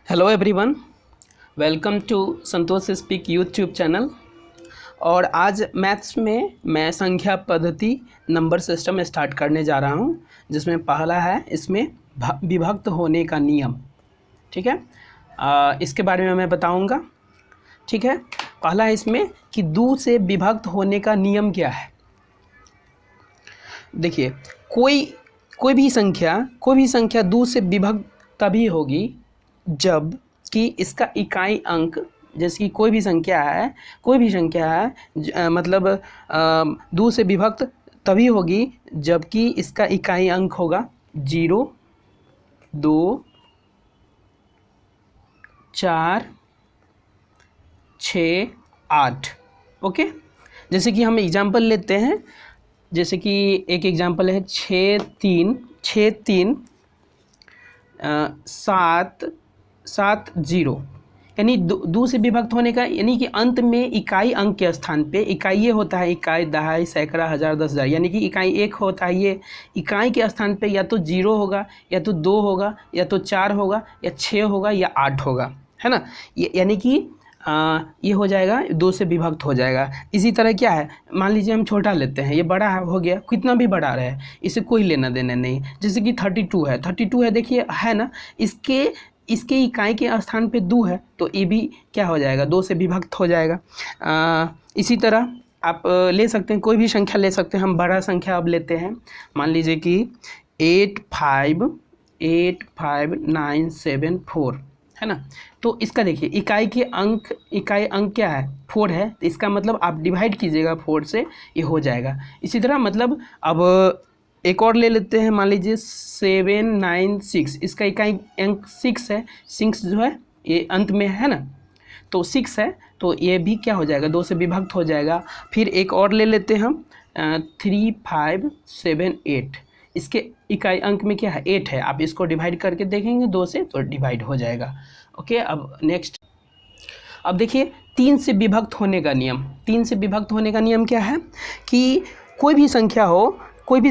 Hello everyone, welcome to Santosh speak YouTube channel. और आज maths में मैं संख्या पद्धति नंबर सिस्टम स्टार्ट करने जा रहा हूं, जिसमें पहला है इसमें विभक्त होने का नियम। ठीक है, इसके बारे में मैं बताऊंगा। ठीक है, पहला है इसमें कि 2 से विभक्त होने का नियम क्या है। देखिए, कोई भी संख्या 2 से विभक्त तभी होगी जब कि इसका इकाई अंक, जैसे कि कोई भी संख्या है मतलब 2 से विभक्त तभी होगी जबकि इसका इकाई अंक होगा 0, 2, 4, 6, 8। ओके, जैसे कि हम एग्जांपल लेते हैं। जैसे कि एक एग्जांपल है 6, 3, 7, 7, 0। यानी 2 से विभक्त होने का, यानी कि अंत में इकाई अंक के स्थान पे इकाई ये होता है इकाई, दहाई, सैकड़ा, हज़ार, 10,000। यानी कि इकाई 1 होता है, ये इकाई के स्थान पे या तो 0 होगा, या तो 2 होगा, या तो 4 होगा, या 6 होगा, या 8 होगा, है ना। यानी कि ये हो जाएगा, 2 से विभक्त हो जाएगा। इसी तरह क्या है, मान लीजिए हम छोटा लेते हैं, ये बड़ा हो गया, कितना भी बड़ा रहे इसे कोई लेना देना नहीं। जैसे कि 32 है, देखिए है ना, इसके इकाई के स्थान पे 2 है, तो ये भी क्या हो जाएगा, 2 से विभक्त हो जाएगा। इसी तरह आप ले सकते हैं, कोई भी संख्या ले सकते हैं। हम बड़ा संख्या अब लेते हैं, मान लीजिए कि 85974, है ना। तो इसका देखिए इकाई अंक क्या है, 4 है, तो इसका मतलब आप डिवाइड कीजिएगा 4 से, ये हो जाएगा। इसी तरह मतलब अब एक और ले लेते हैं, मान लीजिए 796, इसका इकाई अंक 6 है। 6 जो है ये अंत में है ना, तो 6 है, तो ये भी क्या हो जाएगा, 2 से विभक्त हो जाएगा। फिर एक और ले लेते हैं हम 3578, इसके इकाई अंक में क्या है, 8 है। आप इसको डिवाइड करके देखेंगे 2 से, तो डिवाइड हो जाएगा। ओके, अब नेक्स्ट, अब देखिए 3 से विभक्त होने का नियम। 3 से विभक्त होने का नियम क्या है कि कोई भी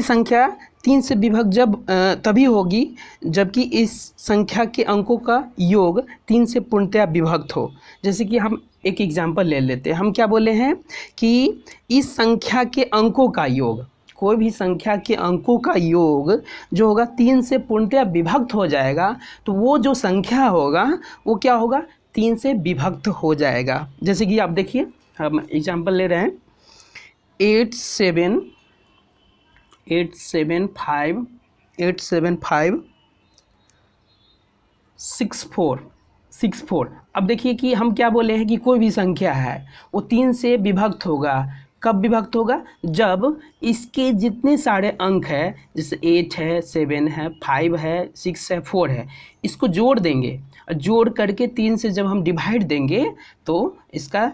संख्या 3 से विभक्त तभी होगी जबकि इस संख्या के अंकों का योग 3 से पूर्णतया विभक्त हो। जैसे कि हम एक एग्जांपल ले लेते हैं। हम क्या बोले हैं कि इस संख्या के अंकों का योग, कोई भी संख्या के अंकों का योग जो होगा 3 से पूर्णतया विभक्त हो जाएगा, तो वो जो संख्या होगा वो क्या होगा, 3 से विभक्त हो जाएगा। जैसे कि आप देखिए, हम एग्जांपल ले रहे हैं 87564। अब देखिए कि हम क्या बोले हैं कि कोई भी संख्या है वो 3 से विभक्त होगा। कब विभक्त होगा, जब इसके जितने सारे अंक है, जैसे 8 है, 7 है, 5 है, 6 है, 4 है, इसको जोड़ देंगे। जोड़ करके 3 से जब हम डिवाइड देंगे तो इसका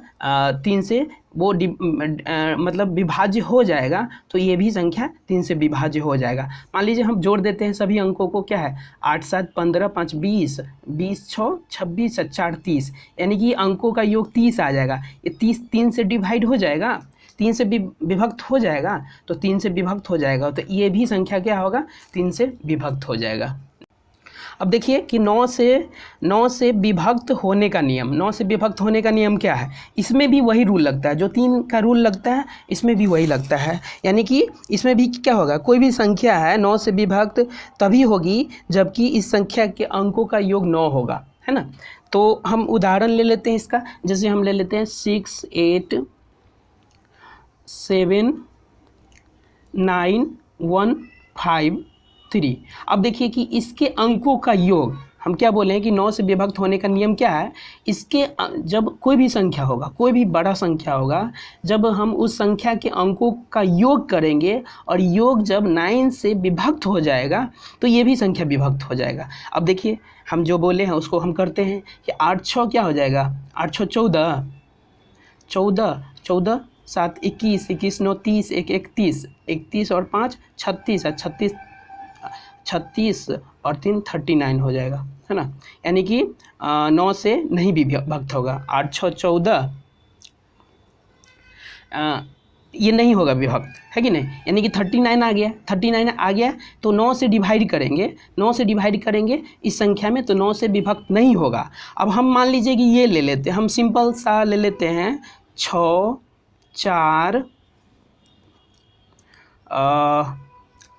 3 से वो मतलब विभाज्य हो जाएगा, तो ये भी संख्या 3 से विभाज्य हो जाएगा। मान लीजिए हम जोड़ देते हैं सभी अंकों को, क्या है 8, 7, 15, 5, 20, 20, 6, 26, 4, 30, यानी कि अंकों का योग 30 आ जाएगा। ये 30 3 से डिवाइड हो जाएगा, 3 से विभक्त हो जाएगा, तो 3 से विभक्त हो जाएगा, तो ये भी संख्या क्या होगा, 3 से विभक्त हो जाएगा। अब देखिए कि 9 से विभक्त होने का नियम। 9 से विभक्त होने का नियम क्या है, इसमें भी वही रूल लगता है, जो 3 का रूल लगता है इसमें भी वही लगता है। यानी कि इसमें भी क्या होगा, कोई भी संख्या है 9 से विभक्त तभी होगी जबकि इस संख्या के अंकों का योग 9 होगा, है ना। तो हम उदाहरण ले लेते हैं इसका। जैसे हम ले लेते हैं 6, 8, 7, 9, 1, 5, 3। अब देखिए कि इसके अंकों का योग, हम क्या बोले हैं कि 9 से विभक्त होने का नियम क्या है, इसके जब कोई भी संख्या होगा, कोई भी बड़ा संख्या होगा, जब हम उस संख्या के अंकों का योग करेंगे और योग जब 9 से विभक्त हो जाएगा तो ये भी संख्या विभक्त हो जाएगा। अब देखिए हम जो बोले हैं उसको हम करते हैं कि 8 6 क्या हो जाएगा, 8 6 14, 14, 14, 7 21, 21 9 30, 1 31, 31 और 5 36 है, 36 और 3 39 हो जाएगा, है ना। यानी कि 9 से नहीं भी विभक्त होगा। 8 6 14, ये नहीं होगा विभक्त, है कि नहीं। यानी कि 39 आ गया, 39 आ गया तो 9 से डिवाइड करेंगे, 9 से डिवाइड करेंगे इस संख्या में, तो 9 से विभक्त नहीं होगा। अब हम मान लीजिए कि ये ले लेते हैं, हम सिंपल सा ले लेते हैं 6 4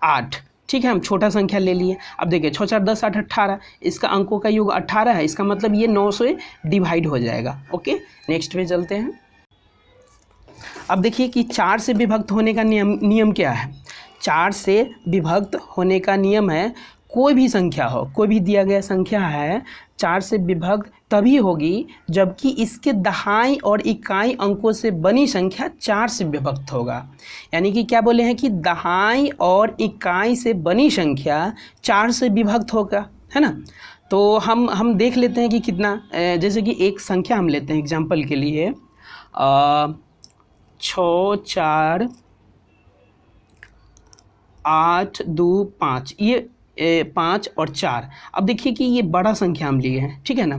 8, ठीक है, हम छोटा संख्या ले लिए। अब देखिए 6 4 10 8 18, इसका अंकों का योग 18 है, इसका मतलब ये 9 से डिवाइड हो जाएगा। ओके, नेक्स्ट पे चलते हैं। अब देखिए कि 4 से विभक्त होने का नियम क्या है। 4 से विभक्त होने का नियम है, कोई भी संख्या हो, कोई भी दिया गया संख्या है, 4 से विभक्त तभी होगी जबकि इसके दहाई और इकाई अंकों से बनी संख्या 4 से विभक्त होगा। यानी कि क्या बोले हैं कि दहाई और इकाई से बनी संख्या 4 से विभक्त होगा, है ना। तो हम देख लेते हैं कि कितना, जैसे कि एक संख्या हम लेते हैं एग्जाम्पल के लिए 6 4 8 2 5, ये 5 और 4। अब देखिए कि ये बड़ा संख्या हम लिए हैं, ठीक है ना।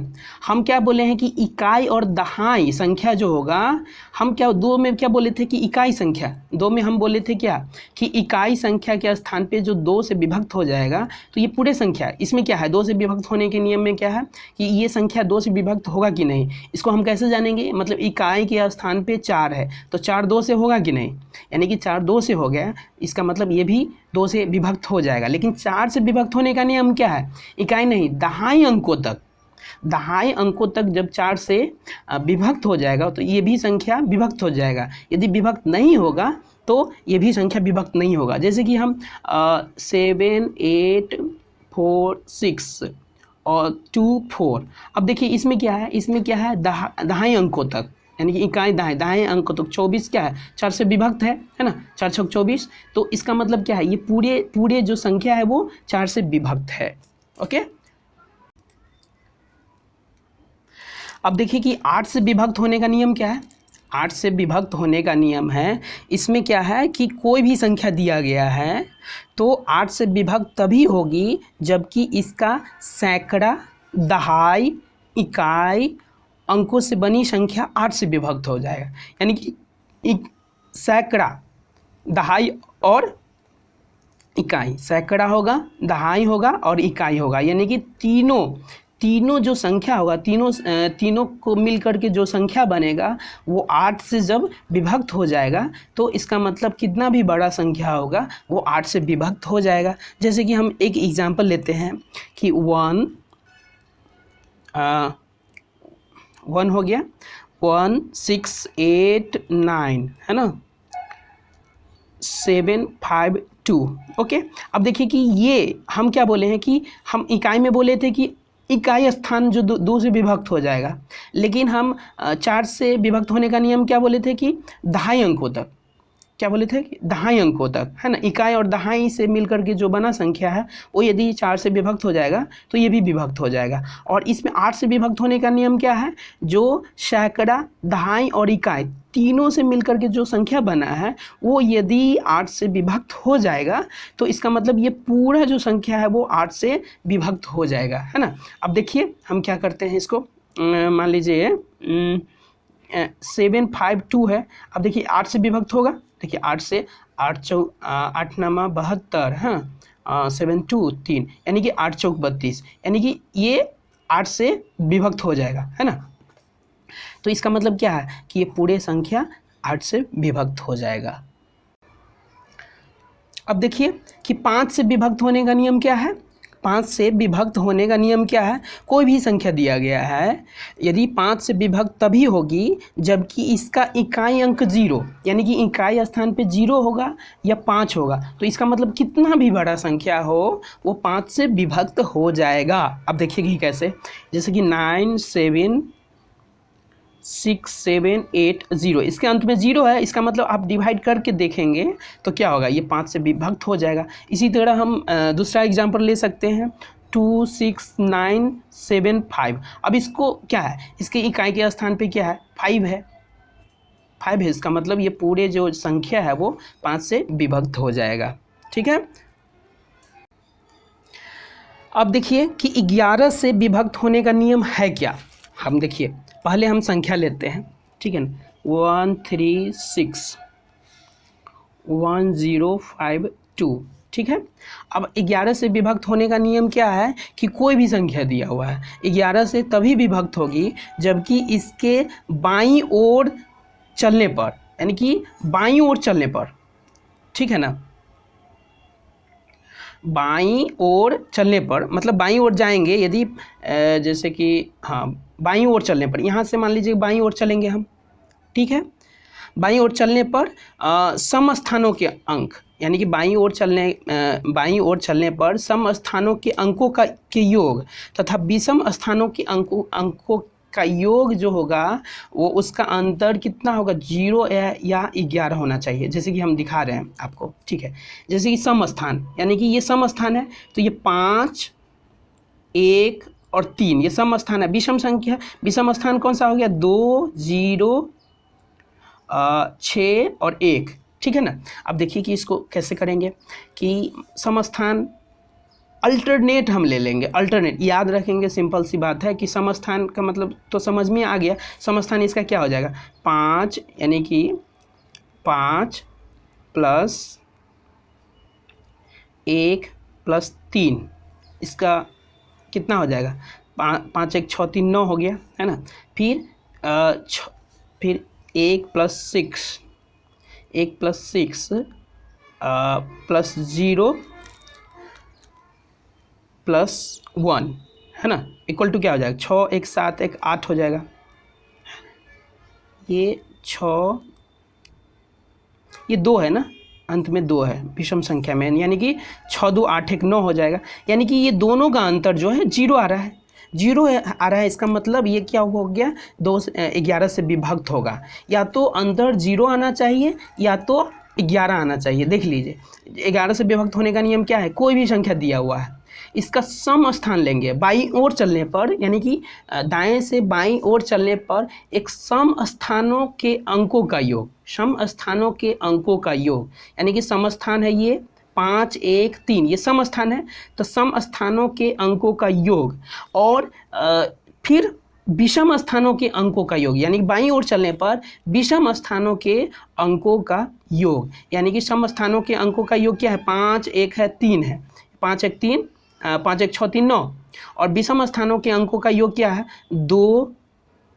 हम क्या बोले हैं कि इकाई और दहाई संख्या जो होगा, हम क्या दो में क्या बोले थे कि इकाई संख्या, दो में हम बोले थे क्या कि इकाई संख्या के स्थान पे जो 2 से विभक्त हो जाएगा तो ये पूरे संख्या, इसमें क्या है 2 से विभक्त होने के नियम में क्या है कि ये संख्या 2 से विभक्त होगा कि नहीं। इसको हम कैसे जानेंगे, मतलब इकाई के स्थान पे 4 है तो 4 2 से होगा कि नहीं, यानी कि 4 2 से हो गया, इसका मतलब ये भी 2 से विभक्त हो जाएगा। लेकिन 4 से विभक्त होने का नियम क्या है, इकाई नहीं दहाई अंकों तक, दहाई अंकों तक जब 4 से विभक्त हो जाएगा तो ये भी संख्या विभक्त हो जाएगा। यदि विभक्त नहीं होगा तो ये भी संख्या विभक्त नहीं होगा। जैसे कि हम 7 8 4 6 और 2 4, अब देखिए इसमें क्या है, इसमें क्या है दहाई अंकों तक, यानी कि इकाई दहाई अंक तो 24 क्या है 4 से विभक्त है ना, 4 6 24, तो इसका मतलब क्या है ये पूरे जो संख्या है वो 4 से विभक्त है। ओके, अब देखिए कि 8 से विभक्त होने का नियम क्या है। 8 से विभक्त होने का नियम है, इसमें क्या है कि कोई भी संख्या दिया गया है तो 8 से विभक्त तभी होगी जबकि इसका सैकड़ा, दहाई, इकाई अंकों से बनी संख्या 8 से विभक्त हो जाएगा। यानी कि सैकड़ा, दहाई और इकाई, सैकड़ा होगा, दहाई होगा और इकाई होगा, यानी कि तीनों जो संख्या होगा, तीनों को मिलकर के जो संख्या बनेगा वो 8 से जब विभक्त हो जाएगा तो इसका मतलब कितना भी बड़ा संख्या होगा वो 8 से विभक्त हो जाएगा। जैसे कि हम एक एग्जाम्पल लेते हैं कि 1 हो गया, 1 6 8 9 है ना, 7 5 2। ओके, अब देखिए कि ये हम क्या बोले हैं कि हम इकाई में बोले थे कि इकाई स्थान जो 2 से विभक्त हो जाएगा, लेकिन हम 4 से विभक्त होने का नियम क्या बोले थे कि दहाई अंकों तक, क्या बोले थे कि दहाई अंकों तक, है ना। इकाई और दहाई से मिलकर के जो बना संख्या है वो यदि 4 से विभक्त हो जाएगा तो ये भी विभक्त हो जाएगा। और इसमें 8 से विभक्त होने का नियम क्या है, जो सैकड़ा, दहाई और इकाई तीनों से मिलकर के जो संख्या बना है वो यदि 8 से विभक्त हो जाएगा तो इसका मतलब ये पूरा जो संख्या है वो 8 से विभक्त हो जाएगा, है ना। अब देखिए हम क्या करते हैं इसको, मान लीजिए 7 5 2 है। अब देखिए 8 से विभक्त होगा, देखिए 8 से 8 9 72 है, 7 2 3, यानी कि 8 चौक 32, यानी कि ये 8 से विभक्त हो जाएगा, है ना। तो इसका मतलब क्या है कि ये पूरे संख्या 8 से विभक्त हो जाएगा। अब देखिए कि 5 से विभक्त होने का नियम क्या है। 5 से विभक्त होने का नियम क्या है, कोई भी संख्या दिया गया है, यदि 5 से विभक्त तभी होगी जबकि इसका इकाई अंक 0, यानी कि इकाई स्थान पे 0 होगा या 5 होगा, तो इसका मतलब कितना भी बड़ा संख्या हो वो 5 से विभक्त हो जाएगा। अब देखिए कि कैसे, जैसे कि 9 7 6 7 8 0, इसके अंत में 0 है, इसका मतलब आप डिवाइड करके देखेंगे तो क्या होगा, ये 5 से विभक्त हो जाएगा। इसी तरह हम दूसरा एग्जाम्पल ले सकते हैं 2 6 9 7 5। अब इसको क्या है, इसके इकाई के स्थान पे क्या है 5 है, 5 है, इसका मतलब ये पूरे जो संख्या है वो 5 से विभक्त हो जाएगा। ठीक है, अब देखिए कि 11 से विभक्त होने का नियम है क्या। हम देखिए पहले हम संख्या लेते हैं, ठीक है ना, 1 3 6, 1052। ठीक है। अब 11 से विभक्त होने का नियम क्या है कि कोई भी संख्या दिया हुआ है 11 से तभी विभक्त होगी जबकि इसके बाईं ओर चलने पर, यानी कि बाईं ओर चलने पर, ठीक है ना, बाईं ओर चलने पर, मतलब बाईं ओर जाएंगे यदि जैसे कि हाँ बाईं ओर चलने पर, यहाँ से मान लीजिए बाईं ओर चलेंगे हम, ठीक है, बाईं ओर चलने पर सम स्थानों के अंक, यानी कि बाईं ओर चलने पर सम स्थानों के अंकों के योग तथा विषम स्थानों के अंकों का योग जो होगा वो उसका अंतर कितना होगा, 0 या 11 होना चाहिए, जैसे कि हम दिखा रहे हैं आपको। ठीक है, जैसे कि सम स्थान, यानी कि ये सम स्थान है तो ये 5, 1 और 3 ये सम स्थान है। विषम संख्या, विषम स्थान कौन सा हो गया, 2, 0, 6 और 1। ठीक है ना। अब देखिए कि इसको कैसे करेंगे कि समस्थान अल्टरनेट हम ले लेंगे, अल्टरनेट याद रखेंगे, सिंपल सी बात है कि समस्थान का मतलब तो समझ में आ गया। समस्थान इसका क्या हो जाएगा, 5, यानी कि 5 प्लस 1 प्लस 3, इसका कितना हो जाएगा, 5 1 6 3 9 हो गया, है ना। फिर 1 प्लस 6, 1 प्लस 6 प्लस 0 प्लस 1, है ना, इक्वल टू क्या हो जाएगा, 6 1 7 1 8 हो जाएगा। ये 6, ये 2 है ना, अंत में 2 है विषम संख्या में, यानी कि 6 2 8 1 9 हो जाएगा। यानी कि ये दोनों का अंतर जो है 0 आ रहा है, 0 आ रहा है। इसका मतलब ये क्या हो गया, 11 से विभक्त होगा, या तो अंतर 0 आना चाहिए या तो 11 आना चाहिए। देख लीजिए 11 से विभक्त होने का नियम क्या है, कोई भी संख्या दिया हुआ है इसका सम स्थान लेंगे बाईं ओर चलने पर, यानी कि दाएं से बाईं ओर चलने पर एक सम स्थानों के अंकों का योग, सम स्थानों के अंकों का योग, यानी कि सम स्थान है ये 5 1 3, ये सम स्थान है तो सम स्थानों के अंकों का योग, और फिर विषम स्थानों के अंकों का योग, यानी कि बाईं ओर चलने पर विषम स्थानों के अंकों का योग, यानी कि सम स्थानों के अंकों का योग क्या है, 5 1 है 3 है, 5 1 3 5 1 6 3 9, और विषम स्थानों के अंकों का योग क्या है, 2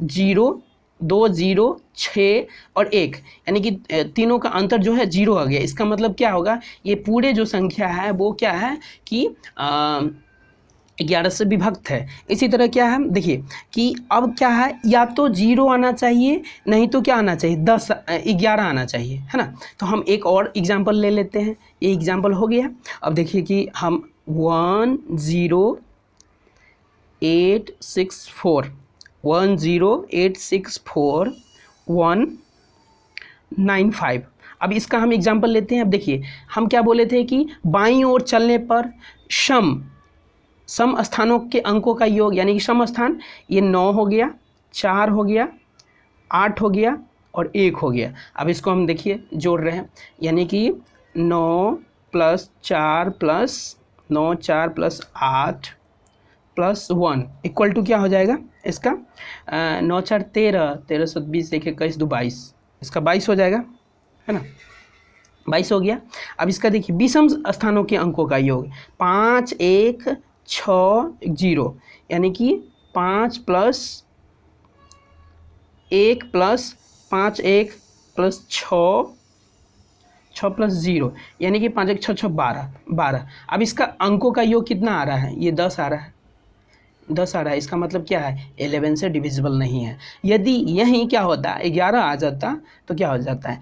0 2 0 6 और 1, यानी कि तीनों का अंतर जो है 0 आ गया। इसका मतलब क्या होगा, ये पूरे जो संख्या है वो क्या है कि 11 से विभक्त है। इसी तरह क्या है, देखिए कि अब क्या है, या तो 0 आना चाहिए, नहीं तो क्या आना चाहिए, 11 आना चाहिए, है ना। तो हम एक और एग्जाम्पल ले लेते हैं, ये एग्जाम्पल हो गया। अब देखिए कि हम 10864 अब इसका हम एग्जाम्पल लेते हैं। अब देखिए हम क्या बोले थे कि बाईं ओर चलने पर सम स्थानों के अंकों का योग, यानी कि सम स्थान ये 9 हो गया, 4 हो गया, 8 हो गया और 1 हो गया। अब इसको हम देखिए जोड़ रहे हैं, यानी कि 9 plus 4 plus 9 4 plus 8 plus 1 equal to क्या हो जाएगा इसका, 9 4 13 13 7 20 1 21 2 22, इसका 22 हो जाएगा, है ना, 22 हो गया। अब इसका देखिए विषम स्थानों के अंकों का योग 5 1 6 0, यानी कि 5 प्लस 1 प्लस 5 1 प्लस 6 प्लस 0, यानी कि 5 1 6 6 12। अब इसका अंकों का योग कितना आ रहा है, ये 10 आ रहा है, 10 आ रहा है। इसका मतलब क्या है, 11 से डिविजिबल नहीं है। यदि यहीं क्या होता 11 आ जाता तो क्या हो जाता है,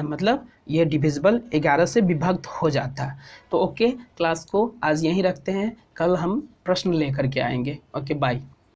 मतलब ये डिविजिबल 11 से विभक्त हो जाता। तो ओके, क्लास को आज यहीं रखते हैं, कल हम प्रश्न लेकर के आएंगे। Okay bye.